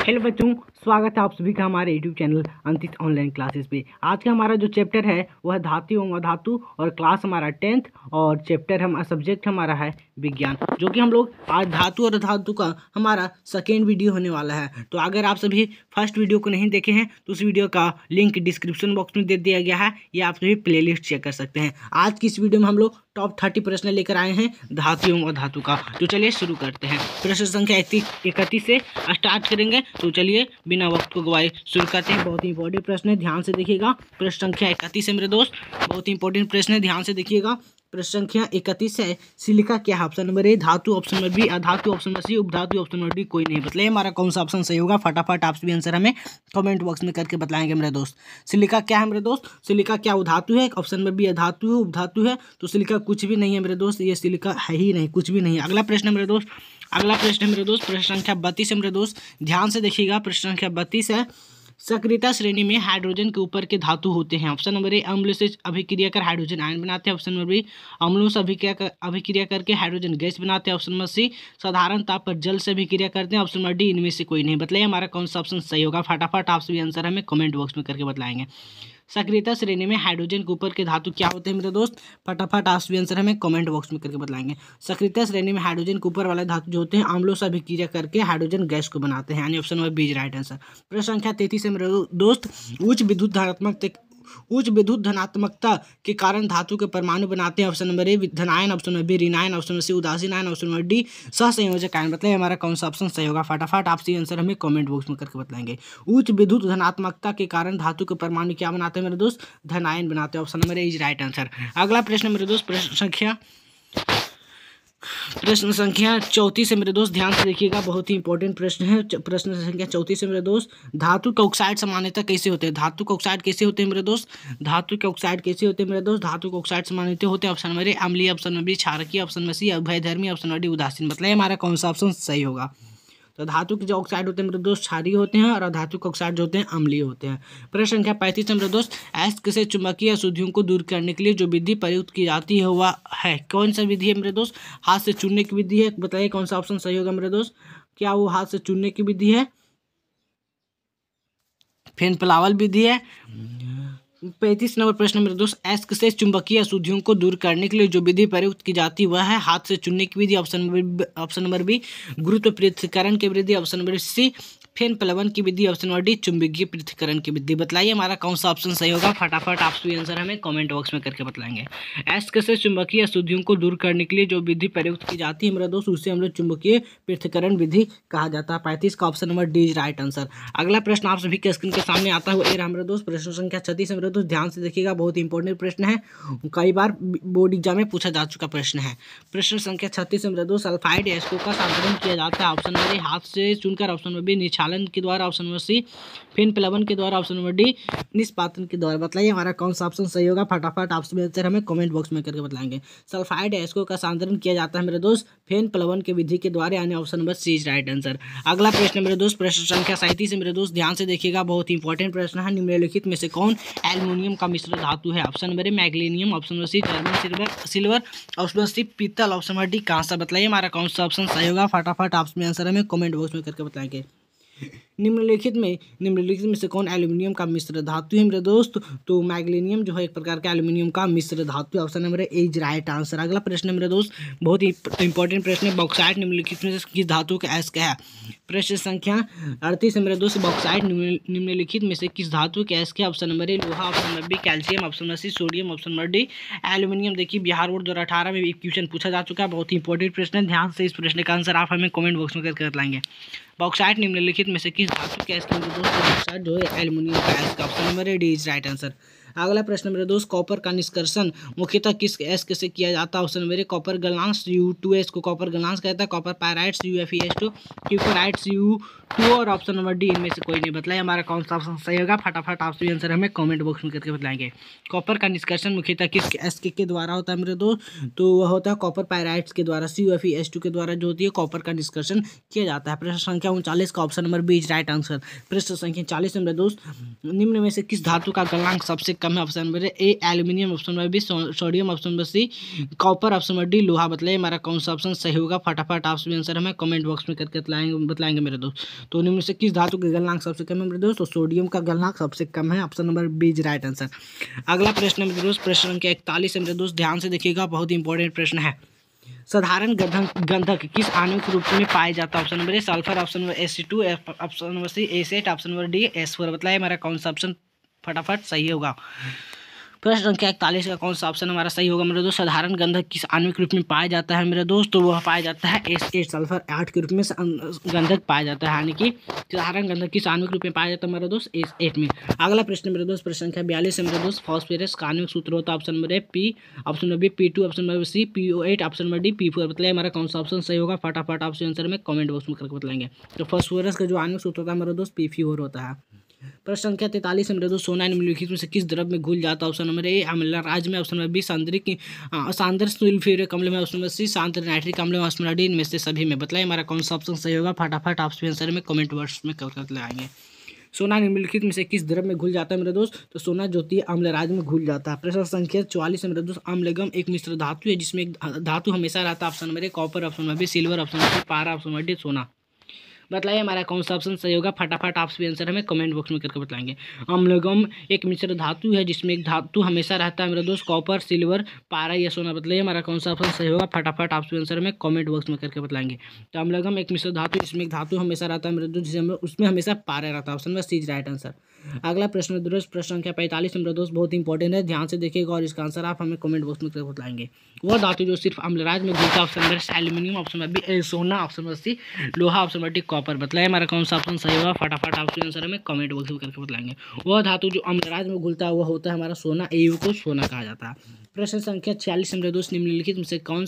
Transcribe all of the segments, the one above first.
Hello बच्चों, स्वागत है आप सभी का हमारे यूट्यूब चैनल अंकित ऑनलाइन क्लासेस पे। आज का हमारा जो चैप्टर है वह धातु एवं अधातु और क्लास हमारा 10th और सब्जेक्ट हमारा है विज्ञान, जो कि हम लोग आज धातु और अधातु का हमारा सेकेंड वीडियो होने वाला है। तो अगर आप सभी फर्स्ट वीडियो को नहीं देखे हैं तो उस वीडियो का लिंक डिस्क्रिप्शन बॉक्स में दे दिया गया है, या आप सभी प्ले चेक कर सकते हैं। आज की इस वीडियो में हम लोग टॉप 30 प्रश्न लेकर आए हैं धातु एवं अधातु का। तो चलिए शुरू करते हैं। प्रश्न संख्या 31 से स्टार्ट करेंगे। तो चलिए बिना वक्त को गवाए शुरू करते हैं। बहुत ही इंपॉर्टेंट प्रश्न है, ध्यान से देखिएगा। प्रश्न संख्या 31 है मेरे दोस्त, बहुत ही इंपॉर्टेंट प्रश्न है, ध्यान से देखिएगा। प्रश्न संख्या 31 है, सिलिका क्या है? ऑप्शन नंबर ए धातु, ऑप्शन नंबर बी अधातु, ऑप्शन नंबर सी उपधातु, ऑप्शन नंबर डी कोई नहीं। बताइए हमारा कौन सा ऑप्शन सही होगा? फटाफट आप भी आंसर हमें कमेंट बॉक्स में करके बताएंगे मेरे दोस्त। सिलिका क्या है मेरे दोस्त? सिलिका क्या उधातु है? ऑप्शन नंबर बी अधातु है, उपधातु है। तो सिलिका कुछ भी नहीं है मेरे दोस्त, ये सिलिका है ही नहीं, कुछ भी नहीं है। अगला प्रश्न है मेरे दोस्त, प्रश्न संख्या 32 है मेरे दोस्त, ध्यान से देखिएगा। प्रश्न संख्या 32 है, सक्रियता श्रेणी में हाइड्रोजन के ऊपर के धातु होते हैं। ऑप्शन नंबर ए अम्ल से अभिक्रिया कर हाइड्रोजन आयन बनाते हैं। ऑप्शन नंबर बी अम्लों से अभिक्रिया करके हाइड्रोजन गैस बनाते हैं। ऑप्शन नंबर सी साधारण ताप पर जल से अभिक्रिया करते हैं। ऑप्शन नंबर डी इनमें से कोई नहीं। बताइए हमारा कौन सा ऑप्शन सही होगा? फटाफट आप सभी आंसर हमें कमेंट बॉक्स में करके बताएंगे। सक्रियता श्रेणी में हाइड्रोजन के ऊपर के धातु क्या होते हैं मेरे दोस्त? फटाफट आप भी आंसर हमें कमेंट बॉक्स में करके बताएंगे। सक्रियता श्रेणी में हाइड्रोजन के ऊपर वाले धातु जो होते हैं अम्लों से अभिक्रिया करके हाइड्रोजन गैस को बनाते हैं, यानी option number B right answer. प्रश्न संख्या 33 है मेरे दोस्त, उच्च विद्युत धनात्मकता के कारण धातु के परमाणु बनाते हैं। ऑप्शन नंबर ए धनायन, ऑप्शन नंबर बी ऋणायन, ऑप्शन नंबर सी उदासीन आयन, ऑप्शन नंबर डी सहसंयोजक आयन। बताइए हमारा कौन सा ऑप्शन सही होगा? फटाफट आप सी आंसर हमें कमेंट बॉक्स में करके बताएंगे। उच्च विद्युत धनात्मकता के कारण धातु के परमाणु क्या बनाते हैं मेरे दोस्त? धनायन बनाते हैं। Option number A is right answer. अगला प्रश्न मेरे दोस्त, प्रश्न संख्या 34 है मेरे दोस्त, ध्यान से देखिएगा, बहुत ही इंपॉर्टेंट प्रश्न है। प्रश्न संख्या 34 है मेरे दोस्त, धातु के ऑक्साइड सामान्यतः कैसे होते हैं? धातु के ऑक्साइड कैसे होते हैं मेरे दोस्त? धातु के ऑक्साइड कैसे होते हैं मेरे दोस्त? धातु के ऑक्साइड सामान्यतः होते हैं। ऑप्शन नंबर ए अम्लीय, ऑप्शन नंबर बी क्षारकीय, ऑप्शन नंबर सी अभयधर्मी, ऑप्शन नंबर डी उदासीन। बताइए हमारा कौन सा ऑप्शन सही होगा? तो धातु के जो ऑक्साइड होते हैं मेरे दोस्त क्षारीय होते हैं, और अधातु के ऑक्साइड जो होते हैं अम्लीय होते हैं। प्रश्न संख्या 35 मेरे दोस्त, अयस्क से चुंबकीय अशुद्धियों को दूर करने के लिए जो विधि प्रयुक्त की जाती है वह है कौन सा विधि है मेरे दोस्त? हाथ से चुनने की विधि है। बताइए कौन सा ऑप्शन सही होगा मेरे दोस्त? क्या वो हाथ से चुनने की विधि है, फेन प्लावल विधि है? 35 नंबर प्रश्न मेरे दोस्त, अयस्क से चुंबकीय अशुद्धियों को दूर करने के लिए जो विधि प्रयुक्त की जाती है वह है हाथ से चुनने की विधि। ऑप्शन नंबर बी गुरुत्व पृथक्करण की विधि, ऑप्शन नंबर सी फेन प्लवन की विधि, ऑप्शन नंबर डी चुंबकीय पृथक्करण की विधि। बताइए हमारा कौन सा ऑप्शन सही होगा? फटाफट आप सभी आंसर हमें कमेंट बॉक्स में करके बताएंगे। अयस्क से चुंबकीय अशुद्धियों को दूर करने के लिए जो विधि प्रयुक्त की जाती है मेरे दोस्त उसे हम लोग चुंबकीय पृथक्करण विधि कहा जाता है। 35 का option number D is right answer. अगला प्रश्न आप सभी के स्क्रीन के सामने आता हुआ मेरे दोस्त, प्रश्न संख्या 36 मेरे दोस्त, ध्यान से देखिएगा, बहुत इंपॉर्टेंट प्रश्न है, कई बार बोर्ड एग्जाम में पूछा जा चुका प्रश्न है। प्रश्न संख्या 36 मेरे दोस्त, सल्फाइड अयस्कों का संतुलन किया जाता है। ऑप्शन नंबर ए हाथ से चुनकर, ऑप्शन नंबर बी निक्षालन के द्वारा, ऑप्शन नंबर सी फेन प्लवन के द्वारा, ऑप्शन नंबर डी निष्पादन के द्वारा। बताइए हमारा कौन सा ऑप्शन सही होगा? फटाफट आप सभी आंसर हमें कमेंट बॉक्स में करके बताएंगे। सल्फाइड अयस्कों का सांद्रण किया जाता है मेरे दोस्त फेन प्लवन के विधि के द्वारा, यानी option number C is right answer. अगला प्रश्न मेरे दोस्त, प्रश्न संख्या 37 मेरे दोस्त, ध्यान से देखिएगा, बहुत इंपॉर्टेंट प्रश्न है। निम्नलिखित में से कौन एल्युमिनियम का मिश्र धातु है? Option number A magnesium, option number C German silver, option number C पीतल, ऑप्शन नंबर डी कांसा। बताइए हमारा कौन सा ऑप्शन सही होगा? फटाफट आप में आंसर हमें कमेंट बॉक्स में करके बताएंगे। निम्नलिखित में से कौन एल्यूमिनियम का मिश्र धातु है मेरे दोस्त? तो मैग्नीशियम जो है एक प्रकार का एल्यूमिनियम का मिश्र धातु है। Option number A is right answer. अगला प्रश्न मेरे दोस्त, बहुत ही इंपॉर्टेंट प्रश्न है, बॉक्साइट निम्नलिखित में से किस धातु का अयस्क है? प्रश्न संख्या 38 मेरे दोस्त, बॉक्साइट निम्नलिखित में से किस धातु के अयस्क है? ऑप्शन नंबर ए लोहा, option number B calcium, option number C sodium, option number D aluminium. देखिए बिहार बोर्ड 2018 में एक क्वेश्चन पूछा जा चुका है, बहुत ही इंपॉर्टेंट प्रश्न है, ध्यान से इस प्रश्न का आंसर आप हमें कमेंट बॉक्स में करके बताएंगे। बॉक्साइट निम्नलिखित में से किस धातु के अयस्क है मेरे दोस्त? बॉक्साइट जो है एल्यूमिनियम का अयस्क, option number A D is right answer. अगला प्रश्न मेरे दोस्त, कॉपर का निष्कर्षण मुख्यतः किस अयस्क से किया जाता है? ऑप्शन नंबर ए कॉपर गलनांश U2S को कॉपर गलनांश कहता है, कॉपर पायराइट्स UFeS2, क्यूपराइट्स U2, और ऑप्शन नंबर डी इनमें से कोई नहीं। बताइए हमारा कौन सा ऑप्शन सही होगा? फटाफट आप सभी आंसर हमें कमेंट बॉक्स में करके बताएंगे। कॉपर का निष्कर्षण मुख्यतः किस अयस्क के द्वारा होता है मेरे दोस्त? तो वह होता है कॉपर पायराइट्स के द्वारा, CuFeS2 के द्वारा जो होती है कॉपर का निष्कर्षण किया जाता है। प्रश्न संख्या 39 का option number B is right answer. प्रश्न संख्या 40 मेरे दोस्त, निम्न में से किस धातु का गलनांक सबसे कम है? Option number A aluminium, option number B sodium, option number C copper, option number D लोहा। बताइए हमारा कौन सा ऑप्शन सही होगा? फटाफट आप सभी आंसर हमें कमेंट बॉक्स में करके बतलाएंगे मेरे दोस्त। तो उनमें से किस धातु का गलनांक सबसे कम है मेरे दोस्त? तो सोडियम का गलनांक सबसे कम है, option number B is right answer. अगला प्रश्न मेरे दोस्त, प्रश्न संख्या 41 है मेरे दोस्त, ध्यान से देखिएगा, बहुत ही इंपॉर्टेंट प्रश्न है। साधारण गंधक किस आणविक रूप में पाया जाता है? Option number A sulphur, option number Ac2, option number C एसेट, ऑप्शन नंबर डी S4। बताइए हमारा कौन सा ऑप्शन फटाफट सही होगा? प्रश्न संख्या 41 का कौन सा ऑप्शन हमारा सही होगा मेरे दोस्त? साधारण गंधक किस आणविक रूप में पाया जाता है मेरे दोस्त? तो वह पाया जाता है S8 सल्फर 8 के रूप में गंधक पाया जाता है, यानी कि साधारण गंधक किस आणविक रूप में पाया जाता है मेरे दोस्त? S8 में। अगला प्रश्न मेरे दोस्त, प्रश्न संख्या 42 है मेरे दोस्त, फास्फोरस का आणविक सूत्र होता है? Option number A P, option number B P2, option number C PO8, option number D P4। बताइए हमारा कौन सा ऑप्शन सही होगा? फटाफट आप आंसर में कमेंट बॉक्स में करके बताएंगे। तो फास्फोरस का जो आणविक सूत्र होता है मेरे दोस्त P4 होता है। प्रश्न संख्या 43 मेरे दोस्त, सोना निम्नलिखित में से किस द्रव में घुल जाता है? ऑप्शन नंबर ए अम्लराज में, ऑप्शन नंबर बी सांद्र सल्फ्यूरिक अम्ल में, ऑप्शन नंबर सी सांद्र नाइट्रिक अम्ल में, ऑप्शन नंबर डी इनमें से सभी में। बताइए हमारा कौन सा ऑप्शन सही होगा? फटाफट आप आंसर में कमेंट बॉक्स में कर लगाएंगे। सोना निम्नलिखित में से किस द्रव में घुल जाता है मेरे दोस्त? तो सोना जो होती है अम्लराज में घुल जाता है। प्रश्न संख्या 44 मेरे दोस्त, अम्लगम एक मिश्र धातु है जिसमें एक धातु हमेशा रहता है? Option number A copper, option number B silver, option number C पारा, ऑप्शन नंबर डी सोना। बताइए हमारा कौन सा ऑप्शन सही होगा? फटाफट आप सभी आंसर हमें कमेंट बॉक्स में करके बताएंगे। अम्लगम एक मिश्र धातु है जिसमें एक धातु हमेशा रहता है मेरे दोस्त, कॉपर, सिल्वर, पारा या सोना। बताइए हमारा कौन सा ऑप्शन सही होगा? फटाफट आप सभी आंसर हमें कमेंट बॉक्स में करके बताएंगे। तो अम्लगम एक मिश्र धातु जिसमें एक धातु हमेशा रहता है मेरे दोस्त, जिसमें उसमें हमेशा पारा रहता है, option number C is right answer. अगला प्रश्न दोस्त, प्रश्न संख्या 45 मेरे दोस्त, बहुत इंपॉर्टेंट है, ध्यान से देखिएगा और इसका आंसर आप हमें कमेंट बॉक्स में करके बताएंगे। वह धातु जो सिर्फ अम्लराज में घुलता है? Option number aluminium, option number B सोना, ऑप्शन नंबर सी लोहा, ऑप्शन नंबर डी कॉपर। बताइए हमारा कौन सा ऑप्शन सही होगा? फटाफट आप आंसर हमें कमेंट बॉक्स में करके बताएंगे। वह धातु जो अम्लराज में घुलता है वह होता है हमारा सोना, AU को सोना कहा जाता है। प्रश्न संख्या 46 मेरे दोस्त, निम्नलिखित में से कौन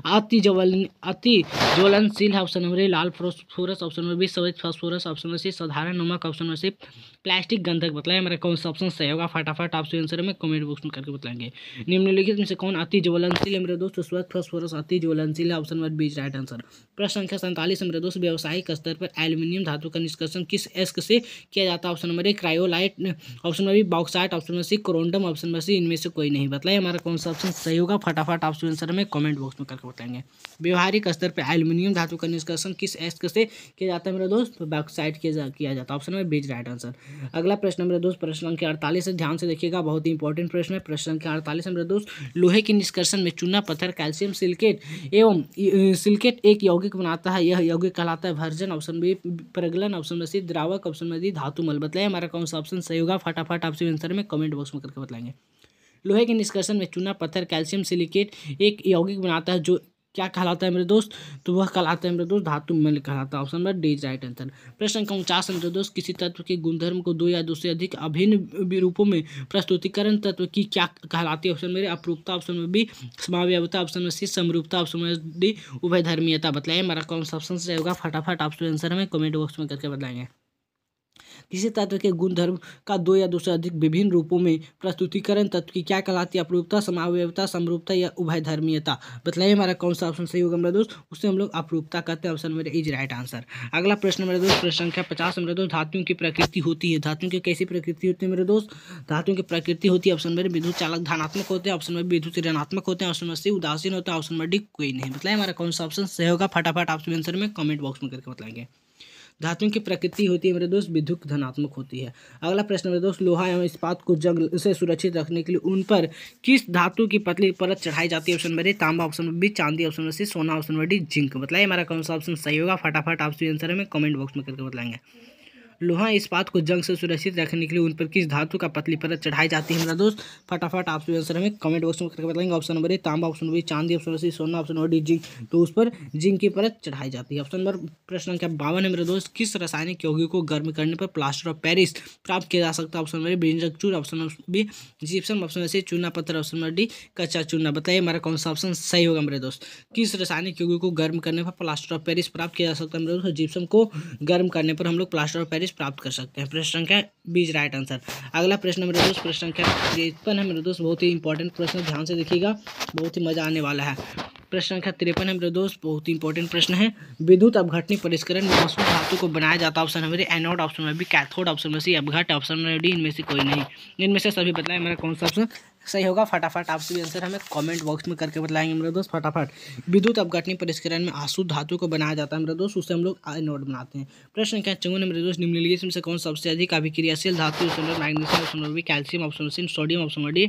अति ज्वलनशील है? ऑप्शन नंबर ए लाल फास्फोरस, ऑप्शन नंबर बी सफेद फास्फोरस, ऑप्शन नंबर सी साधारण नमक, ऑप्शन नंबर सी प्लास्टिक गंधक। बताइए हमारा कौन सा ऑप्शन सही होगा? फटाफट आप आंसर में कमेंट बॉक्स में करके बताएंगे। निम्नलिखित में से कौन अति ज्वलनशील है मेरे दोस्त? सफेद फास्फोरस अति ज्वलनशील है, option number B right answer. प्रश्न संख्या 47 मेरे दोस्त, व्यावसायिक स्तर पर एल्यूमिनियम धातु का निष्कर्षण किस एस्क से किया जाता है? Option number A cryolite, option number B bauxite, option number C corundum, option number C इनमें से कोई नहीं। बताइए हमारा कौन सा ऑप्शन सही होगा? फटाफट आप आंसर में कमेंट बॉक्स में करके बताएंगे। व्यवहारिक स्तर पर एल्यूमिनियम धातु का निष्कर्षण किस एस्क से किया जाता है मेरे दोस्त? तो बॉक्साइट किया जाता है, option number B right answer. अगला प्रश्न मेरे दोस्त, प्रश्न संख्या 48 है, ध्यान से देखिएगा, बहुत ही इंपॉर्टेंट प्रश्न है। प्रश्न संख्या 48 मेरे दोस्त, लोहे के निष्कर्षण में चूना पत्थर, कैल्शियम सिलिकेट एवं सिलिकेट एक यौगिक बनाता है, यह यौगिक कहलाता है भर्जन, ऑप्शन बी प्रगलन, ऑप्शन नंबर सी द्रावक, ऑप्शन नंबर डी धातुमल। बताइए हमारा कौन सा ऑप्शन सही होगा? फटाफट आपसे आंसर में कमेंट बॉक्स में करके बताएंगे। लोहे के निष्कर्षण में चूना पत्थर, कैल्शियम सिलिकेट एक यौगिक बनाता है जो क्या कहलाता है मेरे दोस्त? तो वह कहलाता है मेरे दोस्त धातुमल कहलाता है, option number D right answer. प्रश्न संख्या 49 मेरे दोस्त, किसी तत्व के गुणधर्म को दो या दो से अधिक अभिन्न रूपों में प्रस्तुतिकरण तत्व की क्या कहलाती है? ऑप्शन नंबर अपरूपता, ऑप्शन नंबर बी समावयवता, ऑप्शन नंबर सी समरूपता, ऑप्शन नंबर डी उभयधर्मीयता। बताइए हमारा कौन सा ऑप्शन सही होगा? फटाफट आप आंसर हमें कमेंट बॉक्स में करके बताएंगे। किसी तत्व के गुणधर्म का दो या दो से अधिक विभिन्न रूपों में प्रस्तुतिकरण तत्व की क्या कहलाती है? अपरूपता, समावयवता, समरूपता या उभयधर्मीयता। बताइए हमारा कौन सा ऑप्शन सही होगा मेरे दोस्त? उससे हम लोग अपरूपता कहते हैं, ऑप्शन मेरे इज राइट आंसर। अगला प्रश्न मेरे दोस्त, प्रश्न संख्या 50 मेरे दोस्त, धातुओं की प्रकृति होती है? धातुओं की कैसी प्रकृति होती है मेरे दोस्त? धातुओं की प्रकृति होती है, ऑप्शन मेरे विद्युत चालक धनात्मक होते हैं, ऑप्शन में विद्युत ऋणात्मक होते हैं, ऑप्शन में सी उदासीन होता है, ऑप्शन में डी कोई नहीं। बताइए हमारा कौन सा ऑप्शन सही होगा? फटाफट आप आंसर में कमेंट बॉक्स में करके बताएंगे। धातुओं की प्रकृति होती है मेरे दोस्त विद्युत धनात्मक होती है। अगला प्रश्न मेरे दोस्त, लोहा एवं इस्पात को जंग से सुरक्षित रखने के लिए उन पर किस धातु की पतली परत चढ़ाई जाती है? ऑप्शन नंबर ए तांबा, ऑप्शन नंबर बी चांदी, ऑप्शन नंबर सी सोना, ऑप्शन नंबर डी जिंक। बताइए हमारा कौन सा ऑप्शन सही होगा? फटाफट आप आंसर हमें कमेंट बॉक्स में करके बताएंगे। लोहा इस्पात को जंग से सुरक्षित रखने के लिए उन पर किस धातु का पतली परत चढ़ाई जाती है मेरा दोस्त? फटाफट आप आंसर हमें कमेंट बॉक्स में करके बताएंगे। ऑप्शन नंबर ए तांबा, ऑप्शन नंबर बी चांदी, ऑप्शन नंबर सी सोना, ऑप्शन नंबर डी जिंक। तो उस पर जिंक की परत चढ़ाई जाती है। ऑप्शन नंबर प्रश्न संख्या 52 है मेरे दोस्त, किस रासायनिक यौगिक को गर्म करने पर प्लास्टर ऑफ पेरिस प्राप्त किया जा सकता है? ऑप्शन नंबर ए बेंजक चूर, option number B gypsum, option number C चूना पत्थर, ऑप्शन नंबर डी कच्चा चूना। बताइए हमारा कौन सा ऑप्शन सही होगा मेरे दोस्त? किस रासायनिक यौगिक को गर्म करने पर प्लास्टर ऑफ पेरिस प्राप्त किया जा सकता है मेरे दोस्त? जिप्सम को गर्म करने पर हम लोग प्लास्टर ऑफ पेरिस प्राप्त कर सकते हैं। प्रश्न संख्या 20 राइट आंसर। अगला प्रश्न मेरे दोस्त, प्रश्न संख्या 53 है मेरे दोस्त, बहुत ही इंपॉर्टेंट प्रश्न, ध्यान से देखिएगा, बहुत ही मजा आने वाला है। प्रश्न संख्या 53 है मेरे दोस्त, बहुत ही इंपॉर्टेंट प्रश्न है। विद्युत अपघटनी परिष्करण में अशुद्ध धातु को बनाया जाता है। Option number A anode, option number B cathode, option number C अपघट, ऑप्शन नंबर डी इनमें से कोई नहीं। इनमें से सभी बताएं हमारा कौन सा ऑप्शन सही होगा। फटाफट आप सभी आंसर हमें कमेंट बॉक्स में करके बताएंगे मेरे दोस्त फटाफट। विद्युत अपघटनी परिष्करण में अशुद्ध धातु को बनाया जाता है मेरे दोस्त, उससे हम लोग एनोड बनाते हैं। प्रश्न संख्या 54 मेरे दोस्त, निम्नलिखित में से कौन सबसे अधिक अभिक्रियाशील धातु? Option number magnesium, option number B calcium, option number C sodium, option number D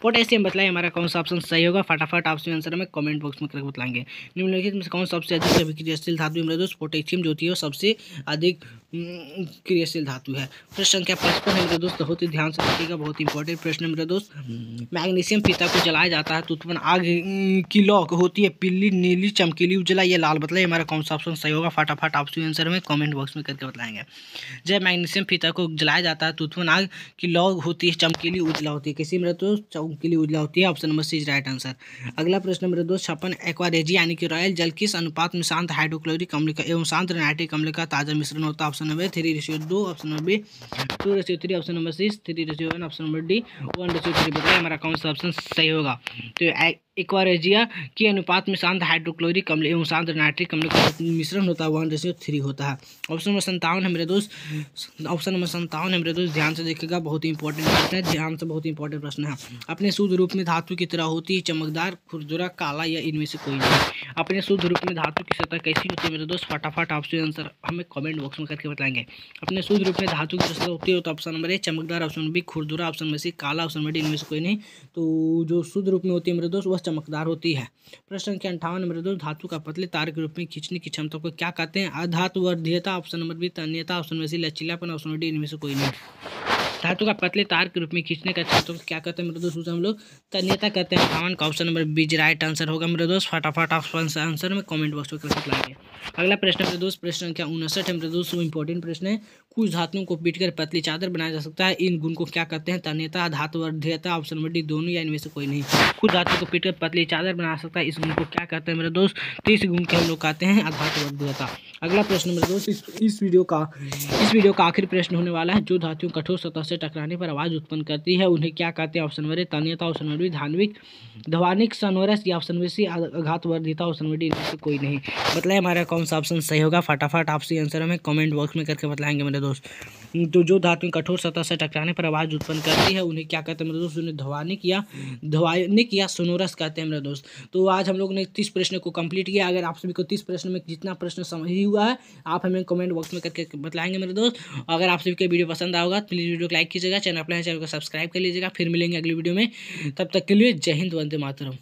potassium. बताइए हमारा कौन सा ऑप्शन सही होगा। फटाफट आप सभी आंसर हमें कमेंट बॉक्स में करके बताएंगे। निम्नलिखित में से कौन सबसे अधिक अभिक्रियाशील धातु? मेरे दोस्त पोटेशियम जो होती है वो सबसे अधिक क्रियाशील धातु है। प्रश्न संख्या 55 है मेरे दोस्त, बहुत ही ध्यान से देखिएगा, बहुत ही इंपॉर्टेंट प्रश्न है मेरे दोस्त। मैग्नीशियम फीता को जलाया जाता है तो उत्पन्न आग की लौ होती है पीली, नीली, चमकीली, उजला या लाल। बताइए हमारा कौन सा ऑप्शन सही होगा। फटाफट आप सभी आंसर में कमेंट बॉक्स में करके बताएंगे। जब मैग्नीशियम फीता को जलाया जाता है तो उत्पन्न आग की लौ होती है चमकीली, उजला होती है। किसी मेरे दोस्त चमकीली उजला होती है। Option number C is right answer. अगला प्रश्न मेरे दोस्त 56, एक्वारेजी यानी कि रॉयल जल किस अनुपात में शांत हाइड्रोक्लोरिक अम्ल का एवं शांत नाइट्रिक अम्ल का ताजा मिश्रण होता है? Option number 3:2, option number B 2:3, option number C 3:1, option number D 1:3। बताइए हमारा कौन सा ऑप्शन सही होगा। तो एक्वारेजिया के अनुपात में शांत हाइड्रोक्लोरिक अम्ल एवं शांत नाइट्रिक अम्ल का मिश्रण होता है 1:3 होता है। ऑप्शन नंबर 57 है मेरे दोस्त, ऑप्शन नंबर 57 है मेरे दोस्त, ध्यान से देखिएगा, बहुत ही इंपॉर्टेंट प्रश्न है, ध्यान से, बहुत ही इंपॉर्टेंट प्रश्न है। अपने शुद्ध रूप में धातु की तरह होती है, चमकदार, खुरदुरा, काला या इनमें से कोई नहीं। अपने शुद्ध रूप में धातु की सतह कैसी होती है मेरे दोस्त? फटाफट आपसे आंसर हमें कमेंट बॉक्स में करके बताएंगे। अपने शुद्ध रूप में धातु की सतह होती है तो ऑप्शन नंबर ए चमकदार, ऑप्शन नंबर बी खुरदुरा, ऑप्शन नंबर सी काला, ऑप्शन नंबर डी इनमें से कोई नहीं। तो जो शुद्ध रूप में होती है मेरे दोस्त वह चमकदार होती है। प्रश्न संख्या 58 मेरे दोस्त, धातु का पतले तार के रूप में खींचने की क्षमता को क्या कहते हैं? अधातुवर्धीयता, ऑप्शन नंबर बी तन्यता, ऑप्शन नंबर सी लचीलापन, ऑप्शन नंबर डी इनमें से कोई नहीं। धातु का पतले तार के रूप में खींचने का क्षमता को क्या कहते हैं मेरे दोस्त? उसे हम लोग तन्यता कहते हैं। 58 का option number B right answer होगा मेरे दोस्त। फटाफट आप आंसर में कमेंट बॉक्स में करके लाएंगे। अगला प्रश्न मेरे दोस्त, प्रश्न संख्या 59 है मेरे दोस्त, वो इंपॉर्टेंट प्रश्न है। कुछ धातुओं को पीटकर पतली चादर बनाया जा सकता है, इन गुण को क्या कहते हैं? तन्यता, धातुवर्धीयता, ऑप्शन नंबर डी दोनों या इनमें से कोई नहीं। कुछ धातु को पीटकर पतली चादर बना सकता है, इस गुण को क्या कहते हैं मेरे दोस्त? तो इस गुण के हम लोग कहते हैं धातुवर्धीयता। अगला प्रश्न मेरे दोस्त, इस वीडियो का आखिरी प्रश्न होने वाला है। जो धातुएं कठोर सतह से टकराने पर आवाज उत्पन्न करती है उन्हें क्या कहते हैं? ऑप्शन नंबर ए तन्यता, ऑप्शन नंबर बी ध्वनिक सनोरस या ऑप्शन नंबर सी आघातवर्धीयता, ऑप्शन नंबर डी इनमें से कोई नहीं। बताइए हमारा कौन सा ऑप्शन सही होगा। फटाफट आपसे आंसर हमें कमेंट बॉक्स में करके बताएंगे मेरे दोस्त। तो जो धातुएं कठोर सतह से टकराने पर आवाज उत्पन्न करती है उन्हें क्या कहते हैं मेरे दोस्त? उन्हें ध्वनिक या सोनोरस कहते हैं मेरे दोस्त। तो आज हम लोग ने 30 प्रश्न को कंप्लीट किया। अगर आप सभी को 30 प्रश्न में जितना प्रश्न समझ हुआ है आप हमें कमेंट बॉक्स में करके बताएंगे मेरे दोस्त। अगर आप सभी को वीडियो पसंद आएगा तो प्लीज़ वीडियो को लाइक कीजिएगा, चैनल को सब्सक्राइब कर लीजिएगा। फिर मिलेंगे अगली वीडियो में, तब तक के लिए जय हिंद, वंदे मातरम।